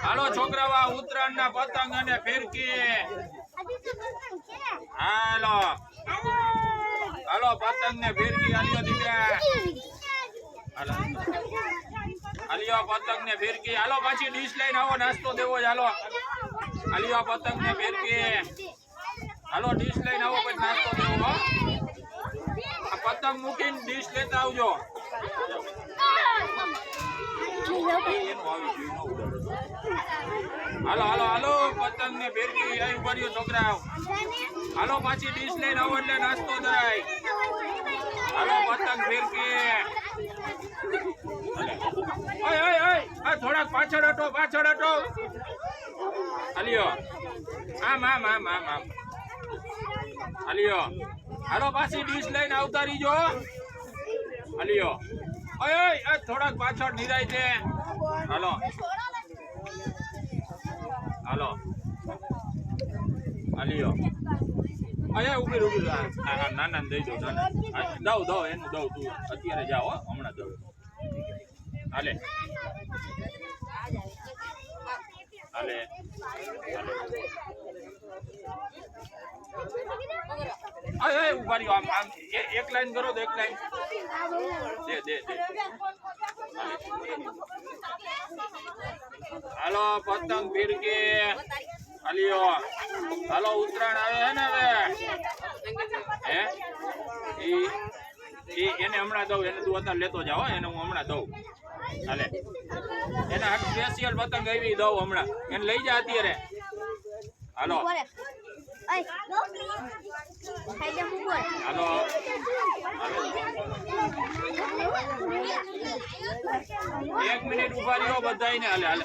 હાલો છોકરાવા ઉત્તરાયણ ના પતંગ અને ફિરકી હાલો હાલો પતંગ ને ફિરકી હાલ્યો દીકરા હાલ્યો પતંગ ને ફિરકી હાલો પાછી ડીશ લઈને આવો નાસ્તો દેવો હાલો હાલ્યો પતંગ ને ફિરકી હાલો ડીશ લઈને આવો પછી નાસ્તો દેવો આ પતંગ મૂકીને ડીશ લેતા આવજો હાલો હાલો હાલો પતંગ ને ફિરકી આવી પડ્યો છોકરા હાલો પાછી ડીશ લઈને આવો એટલે નાસ્તો થાય હાલો પતંગ ફિરકી ઓય ઓય ઓય આ થોડાક પાછળ હટો હાલ્યો આમ હાલ્યો હાલો પાછી ડીશ લઈને આવતા રહીજો હાલ્યો ઓય ઓય આ થોડાક પાછળ નિરાય છે હાલો હાલો હાલ્યો અરે ઉભી નાના દઈ દો દઉં એનું દઉં તું અત્યારે જાઓ હમણાં દઉં હાલે હાલે અરે ઉભા રહ્યો આમ એક લાઈન કરો તો એક લાઈન દે હાલો પતંગ ફિરકી હાલ્યો હાલો ઉત્તરાયણ આવે હે ને હે એને હમણાં દઉં એને તું અત્યારે લેતો જાવ એને હું હમણાં દઉં હાલે એને સ્પેશિયલ પતંગ આવી દઉં હમણાં એને લઈ જા અત્યારે હાલો હાલો 1 મિનિટ ઉભા રહ્યો બધાને હાલે